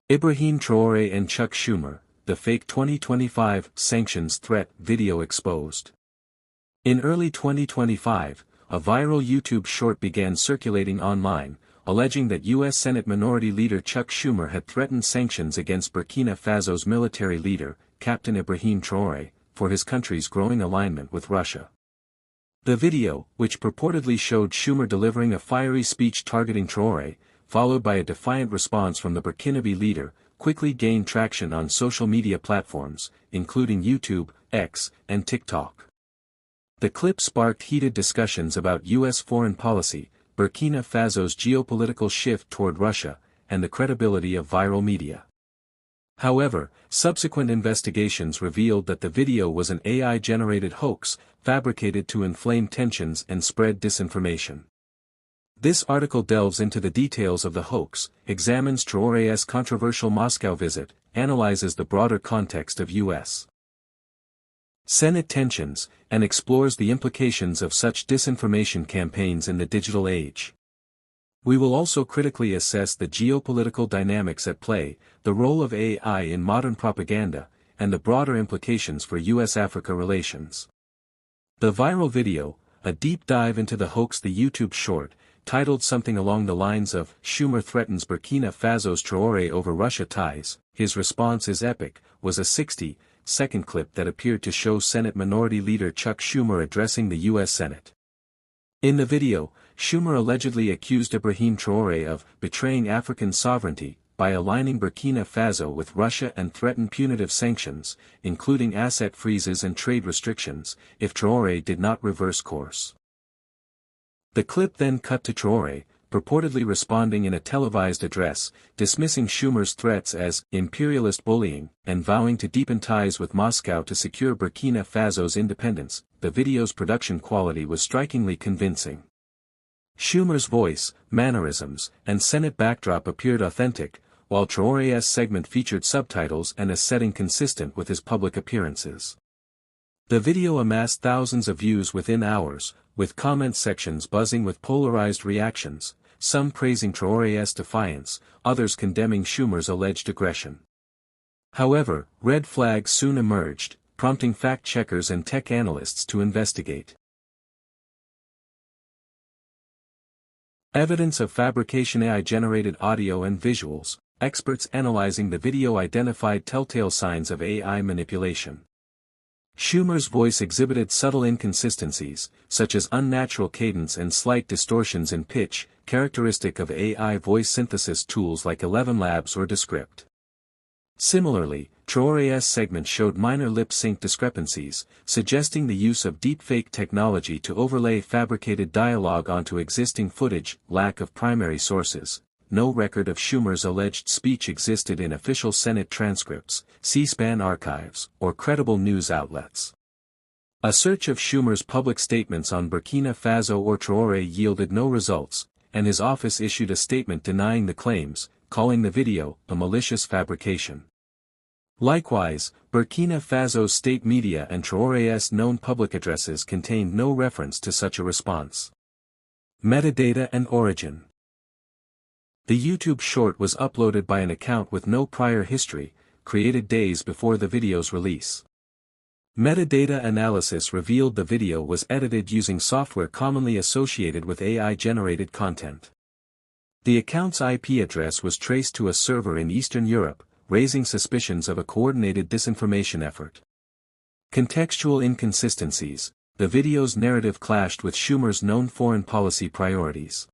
Ibrahim Traoré and Chuck Schumer, the fake 2025 sanctions threat video exposed. In early 2025, a viral YouTube short began circulating online, alleging that U.S. Senate Minority Leader Chuck Schumer had threatened sanctions against Burkina Faso's military leader, Captain Ibrahim Traoré, for his country's growing alignment with Russia. The video, which purportedly showed Schumer delivering a fiery speech targeting Traoré, followed by a defiant response from the Burkinabe leader, quickly gained traction on social media platforms, including YouTube, X, and TikTok. The clip sparked heated discussions about U.S. foreign policy, Burkina Faso's geopolitical shift toward Russia, and the credibility of viral media. However, subsequent investigations revealed that the video was an AI-generated hoax, fabricated to inflame tensions and spread disinformation. This article delves into the details of the hoax, examines Traoré's controversial Moscow visit, analyzes the broader context of U.S. Senate tensions, and explores the implications of such disinformation campaigns in the digital age. We will also critically assess the geopolitical dynamics at play, the role of AI in modern propaganda, and the broader implications for U.S.-Africa relations. The viral video, a deep dive into the hoax. The YouTube short, titled something along the lines of "Schumer threatens Burkina Faso's Traoré over Russia ties, his response is epic," was a 60-second clip that appeared to show Senate Minority Leader Chuck Schumer addressing the U.S. Senate. In the video, Schumer allegedly accused Ibrahim Traoré of betraying African sovereignty by aligning Burkina Faso with Russia and threatened punitive sanctions, including asset freezes and trade restrictions, if Traoré did not reverse course. The clip then cut to Traoré, purportedly responding in a televised address, dismissing Schumer's threats as imperialist bullying, and vowing to deepen ties with Moscow to secure Burkina Faso's independence. The video's production quality was strikingly convincing. Schumer's voice, mannerisms, and Senate backdrop appeared authentic, while Traoré's segment featured subtitles and a setting consistent with his public appearances. The video amassed thousands of views within hours, with comment sections buzzing with polarized reactions, some praising Traoré's defiance, others condemning Schumer's alleged aggression. However, red flags soon emerged, prompting fact-checkers and tech analysts to investigate. Evidence of fabrication. AI-generated audio and visuals. Experts analyzing the video identified telltale signs of AI manipulation. Schumer's voice exhibited subtle inconsistencies, such as unnatural cadence and slight distortions in pitch, characteristic of AI voice synthesis tools like 11 Labs or Descript. Similarly, Traoré's segment showed minor lip-sync discrepancies, suggesting the use of deepfake technology to overlay fabricated dialogue onto existing footage. Lack of primary sources. No record of Schumer's alleged speech existed in official Senate transcripts, C-SPAN archives, or credible news outlets. A search of Schumer's public statements on Burkina Faso or Traoré yielded no results, and his office issued a statement denying the claims, calling the video a malicious fabrication. Likewise, Burkina Faso's state media and Traoré's known public addresses contained no reference to such a response. Metadata and origin. The YouTube short was uploaded by an account with no prior history, created days before the video's release. Metadata analysis revealed the video was edited using software commonly associated with AI-generated content. The account's IP address was traced to a server in Eastern Europe, raising suspicions of a coordinated disinformation effort. Contextual inconsistencies. The video's narrative clashed with Schumer's known foreign policy priorities.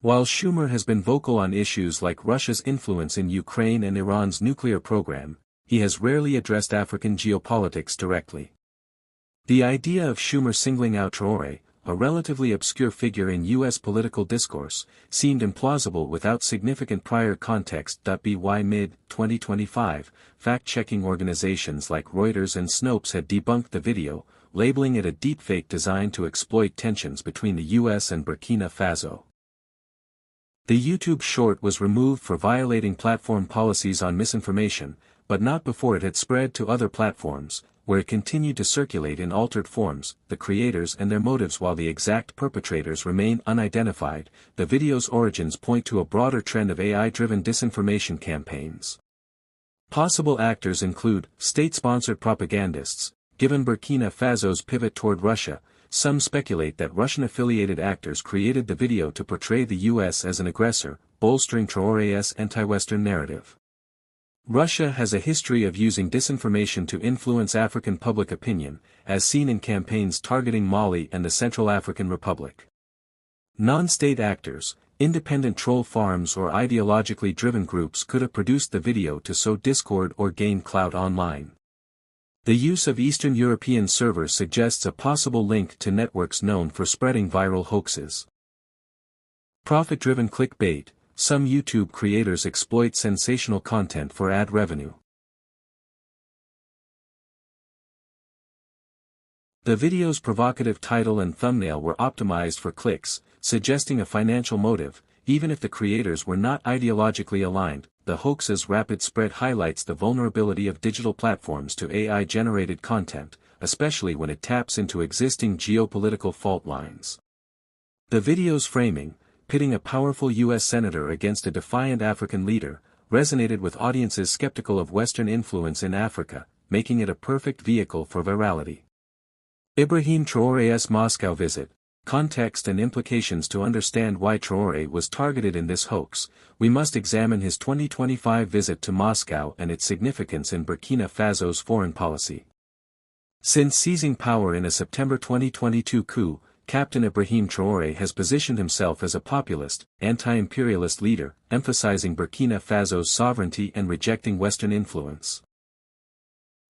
While Schumer has been vocal on issues like Russia's influence in Ukraine and Iran's nuclear program, he has rarely addressed African geopolitics directly. The idea of Schumer singling out Traoré, a relatively obscure figure in U.S. political discourse, seemed implausible without significant prior context. By mid-2025, fact-checking organizations like Reuters and Snopes had debunked the video, labeling it a deepfake designed to exploit tensions between the U.S. and Burkina Faso. The YouTube short was removed for violating platform policies on misinformation, but not before it had spread to other platforms, where it continued to circulate in altered forms, the creators and their motives. While the exact perpetrators remain unidentified, the video's origins point to a broader trend of AI-driven disinformation campaigns. Possible actors include state-sponsored propagandists. Given Burkina Faso's pivot toward Russia, some speculate that Russian-affiliated actors created the video to portray the U.S. as an aggressor, bolstering Traoré's anti-Western narrative. Russia has a history of using disinformation to influence African public opinion, as seen in campaigns targeting Mali and the Central African Republic. Non-state actors, independent troll farms or ideologically driven groups could have produced the video to sow discord or gain clout online. The use of Eastern European servers suggests a possible link to networks known for spreading viral hoaxes. Profit-driven clickbait. Some YouTube creators exploit sensational content for ad revenue. The video's provocative title and thumbnail were optimized for clicks, suggesting a financial motive. Even if the creators were not ideologically aligned, the hoax's rapid spread highlights the vulnerability of digital platforms to AI-generated content, especially when it taps into existing geopolitical fault lines. The video's framing, pitting a powerful U.S. senator against a defiant African leader, resonated with audiences skeptical of Western influence in Africa, making it a perfect vehicle for virality. Ibrahim Traoré's Moscow visit. Context and implications. To understand why Traoré was targeted in this hoax, we must examine his 2025 visit to Moscow and its significance in Burkina Faso's foreign policy. Since seizing power in a September 2022 coup, Captain Ibrahim Traoré has positioned himself as a populist, anti-imperialist leader, emphasizing Burkina Faso's sovereignty and rejecting Western influence.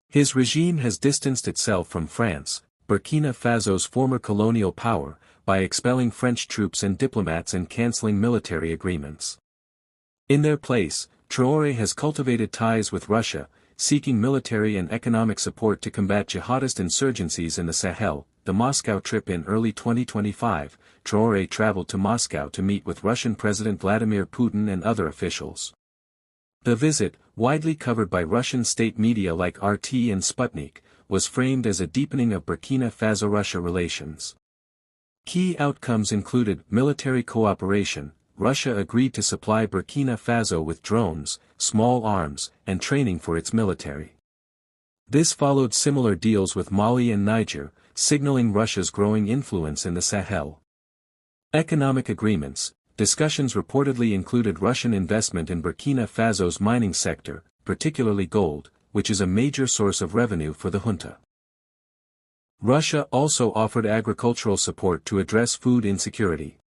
His regime has distanced itself from France, Burkina Faso's former colonial power, by expelling French troops and diplomats and cancelling military agreements. In their place, Traoré has cultivated ties with Russia, seeking military and economic support to combat jihadist insurgencies in the Sahel. The Moscow trip. In early 2025, Traoré traveled to Moscow to meet with Russian President Vladimir Putin and other officials. The visit, widely covered by Russian state media like RT and Sputnik, was framed as a deepening of Burkina Faso-Russia relations. Key outcomes included military cooperation. Russia agreed to supply Burkina Faso with drones, small arms, and training for its military. This followed similar deals with Mali and Niger, signaling Russia's growing influence in the Sahel. Economic agreements. Discussions reportedly included Russian investment in Burkina Faso's mining sector, particularly gold, which is a major source of revenue for the junta. Russia also offered agricultural support to address food insecurity.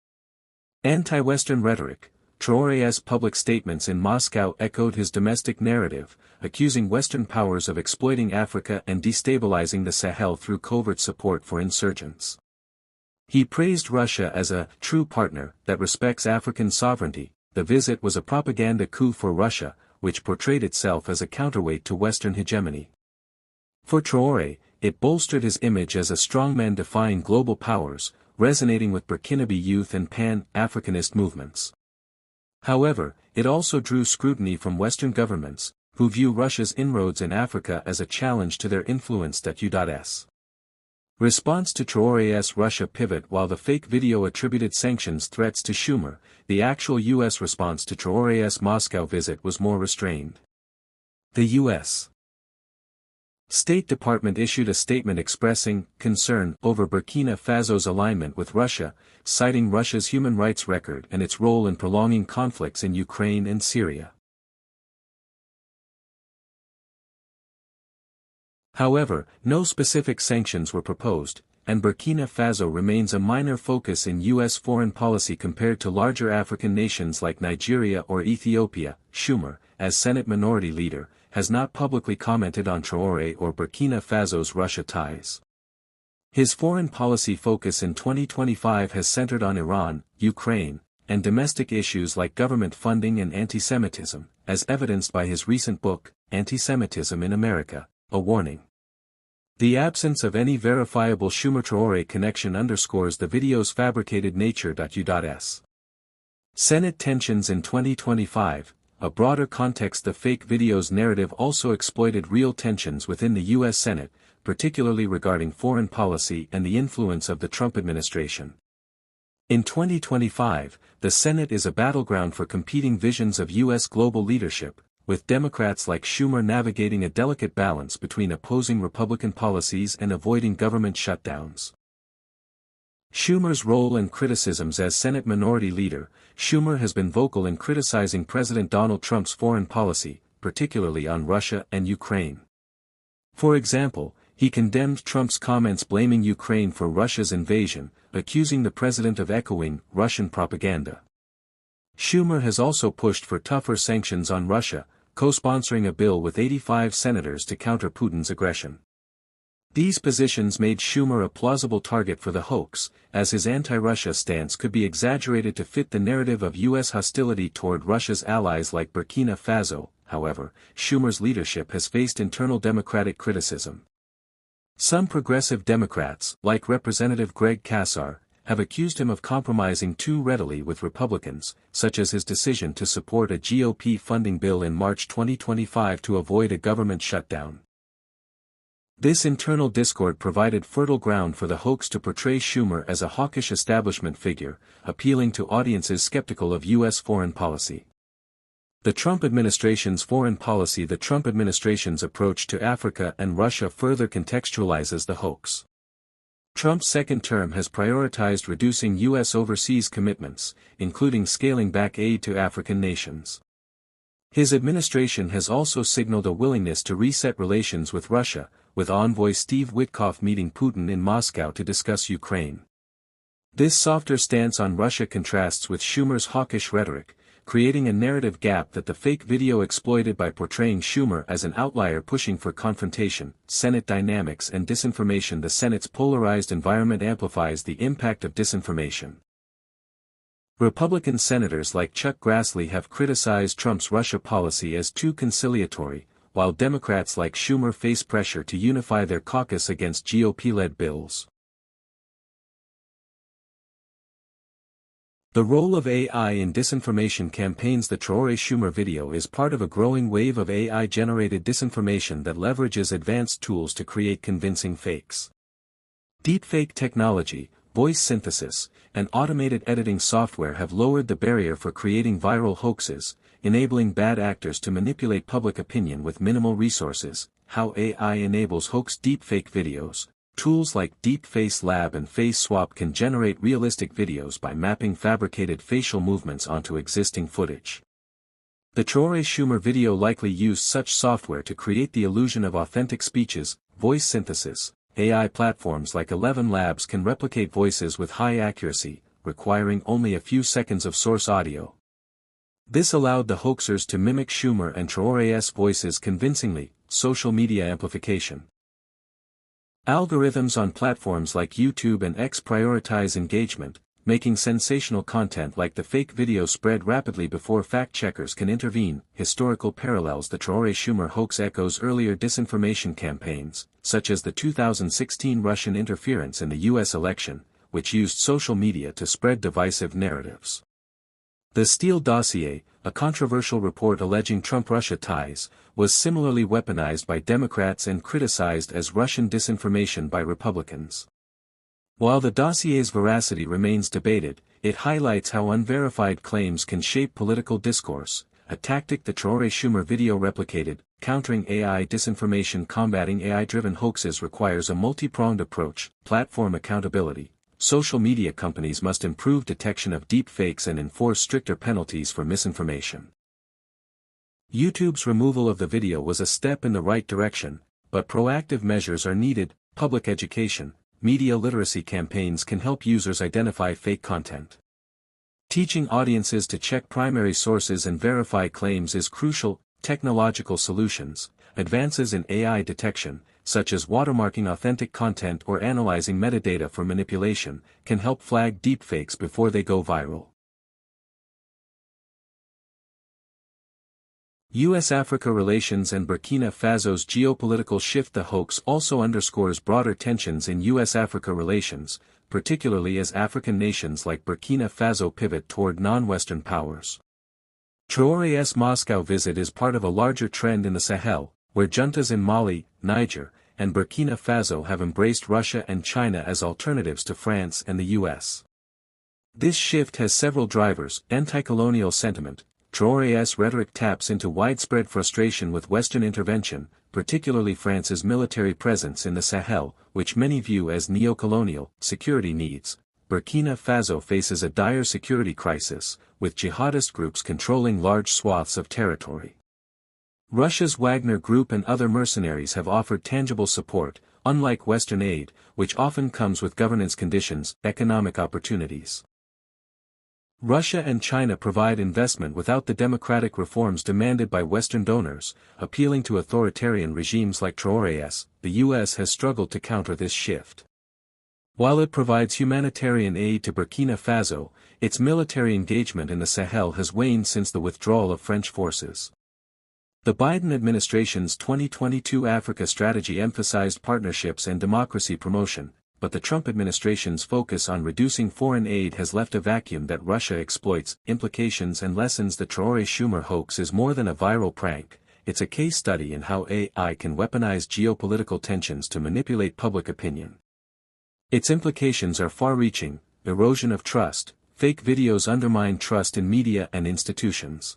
Anti-Western rhetoric. Traoré's public statements in Moscow echoed his domestic narrative, accusing Western powers of exploiting Africa and destabilizing the Sahel through covert support for insurgents. He praised Russia as a true partner that respects African sovereignty. The visit was a propaganda coup for Russia, which portrayed itself as a counterweight to Western hegemony. For Traoré, it bolstered his image as a strongman defying global powers, resonating with Burkinabe youth and Pan-Africanist movements. However, it also drew scrutiny from Western governments, who view Russia's inroads in Africa as a challenge to their influence. U.S. Response to Traoré's Russia pivot. While the fake video attributed sanctions threats to Schumer, the actual U.S. response to Traoré's Moscow visit was more restrained. The U.S. State Department issued a statement expressing concern over Burkina Faso's alignment with Russia, citing Russia's human rights record and its role in prolonging conflicts in Ukraine and Syria. However, no specific sanctions were proposed, and Burkina Faso remains a minor focus in U.S. foreign policy compared to larger African nations like Nigeria or Ethiopia. Schumer, as Senate Minority Leader, has not publicly commented on Traoré or Burkina Faso's Russia ties. His foreign policy focus in 2025 has centered on Iran, Ukraine, and domestic issues like government funding and anti-Semitism, as evidenced by his recent book, Anti-Semitism in America, a Warning. The absence of any verifiable Schumer-Traoré connection underscores the video's fabricated nature. U.S. Senate tensions in 2025. A broader context. The fake video's narrative also exploited real tensions within the U.S. Senate, particularly regarding foreign policy and the influence of the Trump administration. In 2025, the Senate is a battleground for competing visions of U.S. global leadership, with Democrats like Schumer navigating a delicate balance between opposing Republican policies and avoiding government shutdowns. Schumer's role and criticisms. As Senate Minority Leader, Schumer has been vocal in criticizing President Donald Trump's foreign policy, particularly on Russia and Ukraine. For example, he condemned Trump's comments blaming Ukraine for Russia's invasion, accusing the president of echoing Russian propaganda. Schumer has also pushed for tougher sanctions on Russia, co-sponsoring a bill with 85 senators to counter Putin's aggression. These positions made Schumer a plausible target for the hoax, as his anti-Russia stance could be exaggerated to fit the narrative of U.S. hostility toward Russia's allies like Burkina Faso. However, Schumer's leadership has faced internal Democratic criticism. Some progressive Democrats, like Representative Greg Casar, have accused him of compromising too readily with Republicans, such as his decision to support a GOP funding bill in March 2025 to avoid a government shutdown. This internal discord provided fertile ground for the hoax to portray Schumer as a hawkish establishment figure, appealing to audiences skeptical of U.S. foreign policy. The Trump administration's foreign policy. The Trump administration's approach to Africa and Russia further contextualizes the hoax. Trump's second term has prioritized reducing U.S. overseas commitments, including scaling back aid to African nations. His administration has also signaled a willingness to reset relations with Russia, with envoy Steve Witkoff meeting Putin in Moscow to discuss Ukraine. This softer stance on Russia contrasts with Schumer's hawkish rhetoric, creating a narrative gap that the fake video exploited by portraying Schumer as an outlier pushing for confrontation. Senate dynamics and disinformation. The Senate's polarized environment amplifies the impact of disinformation. Republican senators like Chuck Grassley have criticized Trump's Russia policy as too conciliatory, while Democrats like Schumer face pressure to unify their caucus against GOP-led bills. The role of AI in disinformation campaigns. The Traoré-Schumer video is part of a growing wave of AI-generated disinformation that leverages advanced tools to create convincing fakes. Deepfake technology, voice synthesis, and automated editing software have lowered the barrier for creating viral hoaxes, enabling bad actors to manipulate public opinion with minimal resources. How AI enables hoax deepfake videos. Tools like Deep Face Lab and Face Swap can generate realistic videos by mapping fabricated facial movements onto existing footage. The Traoré-Schumer video likely used such software to create the illusion of authentic speeches. Voice synthesis. AI platforms like 11 Labs can replicate voices with high accuracy, requiring only a few seconds of source audio. This allowed the hoaxers to mimic Schumer and Traoré's voices convincingly. Social media amplification. Algorithms on platforms like YouTube and X prioritize engagement, making sensational content like the fake video spread rapidly before fact-checkers can intervene. Historical parallels. The Traoré-Schumer hoax echoes earlier disinformation campaigns, such as the 2016 Russian interference in the U.S. election, which used social media to spread divisive narratives. The Steele dossier, a controversial report alleging Trump-Russia ties, was similarly weaponized by Democrats and criticized as Russian disinformation by Republicans. While the dossier's veracity remains debated, it highlights how unverified claims can shape political discourse, a tactic the Traoré-Schumer video replicated. Countering AI disinformation. Combating AI-driven hoaxes requires a multi-pronged approach. Platform accountability. Social media companies must improve detection of deepfakes and enforce stricter penalties for misinformation. YouTube's removal of the video was a step in the right direction, but proactive measures are needed. Public education. Media literacy campaigns can help users identify fake content. Teaching audiences to check primary sources and verify claims is crucial. Technological solutions. Advances in AI detection, such as watermarking authentic content or analyzing metadata for manipulation, can help flag deepfakes before they go viral. U.S.-Africa relations and Burkina Faso's geopolitical shift. The hoax also underscores broader tensions in U.S.-Africa relations, particularly as African nations like Burkina Faso pivot toward non-Western powers. Traoré's Moscow visit is part of a larger trend in the Sahel, where juntas in Mali, Niger, and Burkina Faso have embraced Russia and China as alternatives to France and the US. This shift has several drivers: anti-colonial sentiment. Traoré's rhetoric taps into widespread frustration with Western intervention, particularly France's military presence in the Sahel, which many view as neo-colonial. Security needs. Burkina Faso faces a dire security crisis, with jihadist groups controlling large swaths of territory. Russia's Wagner Group and other mercenaries have offered tangible support, unlike Western aid, which often comes with governance conditions. Economic opportunities. Russia and China provide investment without the democratic reforms demanded by Western donors, appealing to authoritarian regimes like Traoré's. The US has struggled to counter this shift. While it provides humanitarian aid to Burkina Faso, its military engagement in the Sahel has waned since the withdrawal of French forces. The Biden administration's 2022 Africa strategy emphasized partnerships and democracy promotion, but the Trump administration's focus on reducing foreign aid has left a vacuum that Russia exploits. Implications and lessons. The Traoré-Schumer hoax is more than a viral prank, it's a case study in how AI can weaponize geopolitical tensions to manipulate public opinion. Its implications are far-reaching: erosion of trust. Fake videos undermine trust in media and institutions.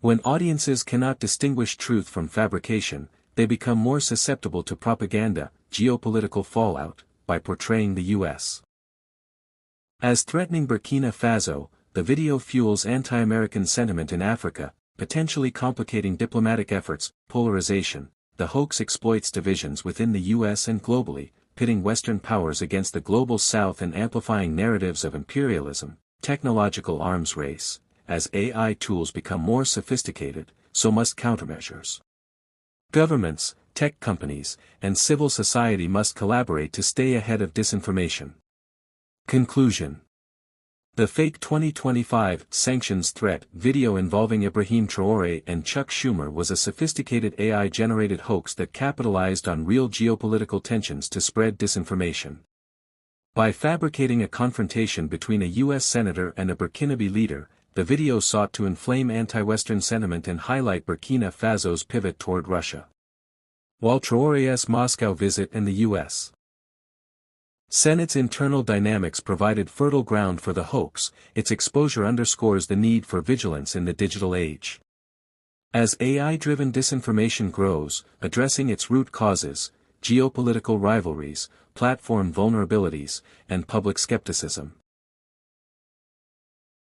When audiences cannot distinguish truth from fabrication, they become more susceptible to propaganda. Geopolitical fallout. By portraying the U.S. as threatening Burkina Faso, the video fuels anti-American sentiment in Africa, potentially complicating diplomatic efforts. Polarization. The hoax exploits divisions within the U.S. and globally, pitting Western powers against the global South and amplifying narratives of imperialism. Technological arms race. As AI tools become more sophisticated, so must countermeasures. Governments, tech companies, and civil society must collaborate to stay ahead of disinformation. Conclusion. The fake 2025 sanctions threat video involving Ibrahim Traoré and Chuck Schumer was a sophisticated AI-generated hoax that capitalized on real geopolitical tensions to spread disinformation. By fabricating a confrontation between a U.S. senator and a Burkinabe leader, the video sought to inflame anti-Western sentiment and highlight Burkina Faso's pivot toward Russia. While Traoré's Moscow visit and the U.S. Senate's internal dynamics provided fertile ground for the hoax, its exposure underscores the need for vigilance in the digital age. As AI-driven disinformation grows, addressing its root causes, geopolitical rivalries, platform vulnerabilities, and public skepticism,